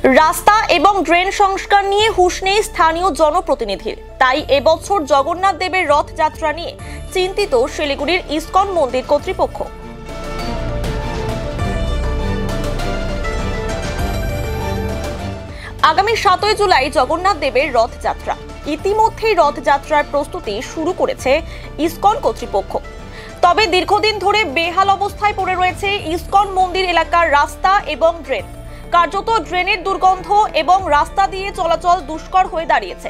রাস্তা এবং ড্রেন সংস্কার নিয়ে হুঁশ নেই স্থানীয় জনপ্রতিনিধির। তাই এবছর জগন্নাথ দেবের রথযাত্রা নিয়ে চিন্তিত শিলিগুড়ির ইসকন মন্দির কর্তৃপক্ষ। আগামী 7 জুলাই জগন্নাথ দেবের রথযাত্রা। ইতিমধ্যেই রথযাত্রার প্রস্তুতি শুরু করেছে ইসকন কর্তৃপক্ষ। তবে দীর্ঘদিন ধরে বেহাল অবস্থায় পড়ে রয়েছে ইসকন মন্দির এলাকার রাস্তা এবং ড্রেন। কার্যত ড্রেনের দুর্গন্ধ এবং রাস্তা দিয়ে চলাচল দুষ্কর হয়ে দাঁড়িয়েছে।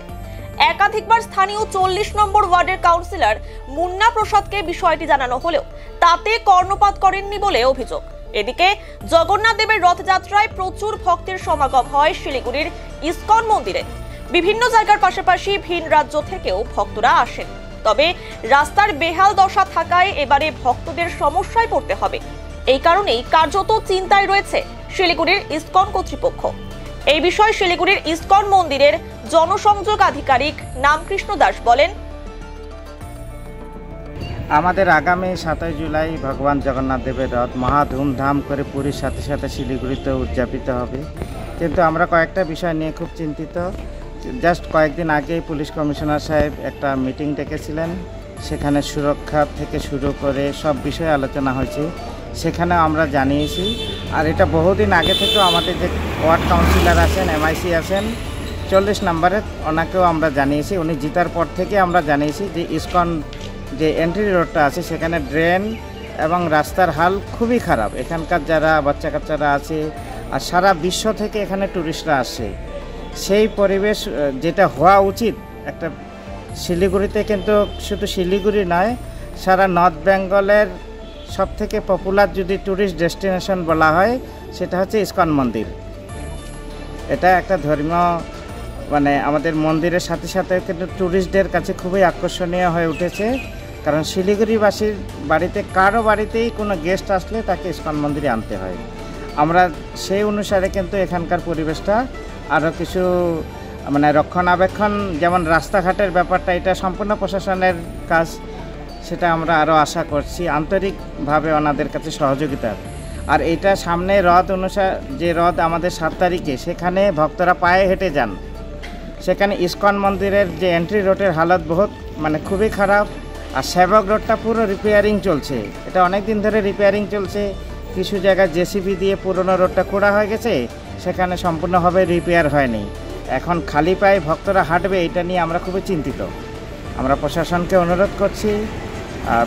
একাধিকবার স্থানীয় 40 নম্বর ওয়ার্ডের কাউন্সিলর মুন্না প্রসাদকে বিষয়টি জানানো হলেও তাতে কর্ণপাত করেননি বলে অভিযোগ। এদিকে জগন্নাথ দেবের রথযাত্রায় প্রচুর ভক্তের সমাগম হয় শিলিগুড়ির ইসকন মন্দিরে। বিভিন্ন জায়গার পাশাপাশি ভিন রাজ্য থেকেও ভক্তরা আসেন। তবে রাস্তার বেহাল দশা থাকায় এবারে ভক্তদের সমস্যায় পড়তে হবে। এই কারণেই কার্যত চিন্তায় রয়েছে শিলিগুড়ির ইসকন কর্তৃপক্ষ। এই বিষয়ে শিলিগুড়ির ইসকন মন্দিরের জনসংযোগ আধিকারিক নামকৃষ্ণ দাস বলেন, আমাদের আগামী 7 জুলাই ভগবান জগন্নাথ দেবের রথ মহা ধুমধাম করে পুরীর সাথে সাথে শিলিগুড়িতে উদযাপিত হবে। কিন্তু আমরা কয়েকটা বিষয় নিয়ে খুব চিন্তিত। জাস্ট কয়েকদিন আগেই পুলিশ কমিশনার সাহেব একটা মিটিং ডেকেছিলেন। সেখানে সুরক্ষা থেকে শুরু করে সব বিষয়ে আলোচনা হয়েছে। সেখানে আমরা জানিয়েছি, আর এটা বহুদিন আগে থেকেও আমাদের যে ওয়ার্ড কাউন্সিলর আছেন, এমআইসি আছেন 40 নম্বরের, ওনাকেও আমরা জানিয়েছি। উনি জিতার পর থেকে আমরা জানিয়েছি যে ইসকন যে এন্ট্রি রোডটা আছে সেখানে ড্রেন এবং রাস্তার হাল খুবই খারাপ। এখানকার যারা বাচ্চা কাচ্চারা আছে আর সারা বিশ্ব থেকে এখানে ট্যুরিস্টরা আসে, সেই পরিবেশ যেটা হওয়া উচিত একটা শিলিগুড়িতে, কিন্তু শুধু শিলিগুড়ি নয়, সারা নর্থ বেঙ্গলের সবথেকে পপুলার যদি ট্যুরিস্ট ডেস্টিনেশন বলা হয় সেটা হচ্ছে ইসকন মন্দির। এটা একটা ধর্মীয় আমাদের মন্দিরের সাথে সাথে কিন্তু ট্যুরিস্টদের কাছে খুবই আকর্ষণীয় হয়ে উঠেছে। কারণ শিলিগুড়িবাসীর বাড়িতে কারো বাড়িতেই কোনো গেস্ট আসলে তাকে ইসকন মন্দিরে আনতে হয়। আমরা সেই অনুসারে কিন্তু এখানকার পরিবেশটা আরও কিছু রক্ষণাবেক্ষণ, যেমন রাস্তাঘাটের ব্যাপারটা, এটা সম্পূর্ণ প্রশাসনের কাজ। সেটা আমরা আরও আশা করছি আন্তরিকভাবে ওনাদের কাছে সহযোগিতা। আর এটা সামনে রথ যে রথ আমাদের 7 তারিখে, সেখানে ভক্তরা পায়ে হেঁটে যান। সেখানে ইসকন মন্দিরের যে এন্ট্রি রোডের হালত বহুত খুবই খারাপ। আর সেবক রোডটা পুরো রিপেয়ারিং চলছে। এটা অনেক দিন ধরে রিপেয়ারিং চলছে। কিছু জায়গায় জেসিবি দিয়ে পুরনো রোডটা খোঁড়া হয়ে গেছে, সেখানে সম্পূর্ণভাবে রিপেয়ার হয়নি। এখন খালি পায়ে ভক্তরা হাঁটবে, এটা নিয়ে আমরা খুবই চিন্তিত। আমরা প্রশাসনকে অনুরোধ করছি,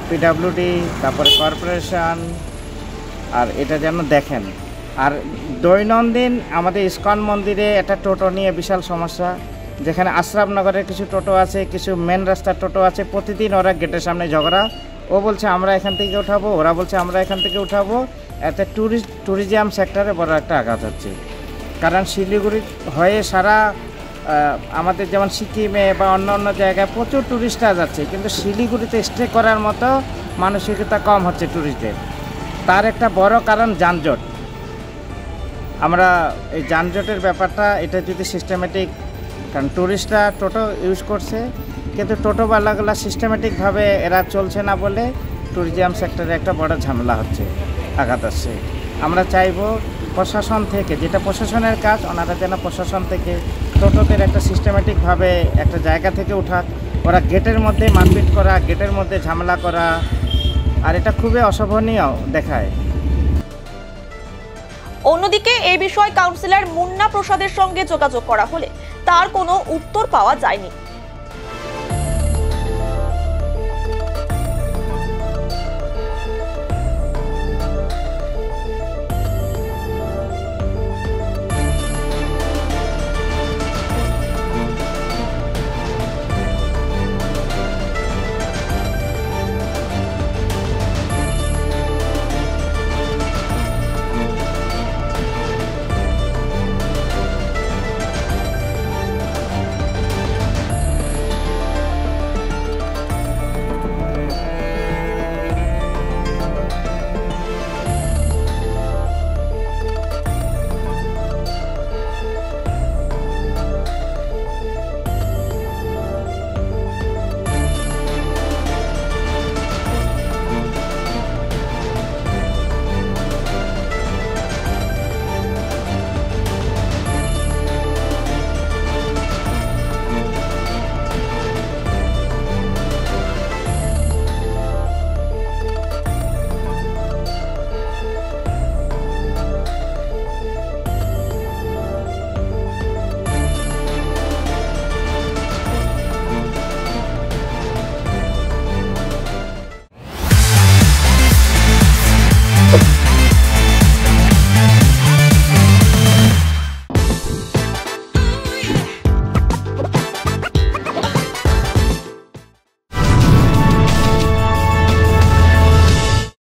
পিডব্লিউডি, তারপরে কর্পোরেশন, আর এটা যেন দেখেন। আর দৈনন্দিন আমাদের ইসকন মন্দিরে একটা টোটো নিয়ে বিশাল সমস্যা। যেখানে আশরাফনগরের কিছু টোটো আছে, কিছু মেন রাস্তার টোটো আছে, প্রতিদিন ওরা গেটের সামনে ঝগড়া। ও বলছে আমরা এখান থেকে উঠাবো, ওরা বলছে আমরা এখান থেকে উঠাবো। এতে ট্যুরিজম সেক্টরে বড় একটা আঘাত হচ্ছে। কারণ শিলিগুড়ি হয়ে সারা আমাদের যেমন সিকিমে বা অন্য অন্য জায়গায় প্রচুর ট্যুরিস্টরা যাচ্ছে, কিন্তু শিলিগুড়িতে স্টে করার মতো মানসিকতা কম হচ্ছে ট্যুরিস্টদের। তার একটা বড় কারণ যানজট। আমরা এই যানজটের ব্যাপারটা, এটা যদি সিস্টেমেটিক, কারণ ট্যুরিস্টরা টোটো ইউজ করছে, কিন্তু টোটোওয়ালাগুলো সিস্টেমেটিকভাবে এরা চলছে না বলে ট্যুরিজম সেক্টরে একটা বড় ঝামেলা হচ্ছে, আঘাত আসছে। আমরা চাইব প্রশাসন থেকে, যেটা প্রশাসনের কাজ, ওনারা যেন প্রশাসন থেকে টোটোদের একটা সিস্টেমেটিকভাবে একটা জায়গা থেকে উঠাক। ওরা গেটের মধ্যে মারপিট করা, গেটের মধ্যে ঝামেলা করা, আর এটা খুবই অশোভনীয় দেখায়। অন্যদিকে এই বিষয়ে কাউন্সিলর মুন্না প্রসাদের সঙ্গে যোগাযোগ করা হলে তার কোনো উত্তর পাওয়া যায়নি।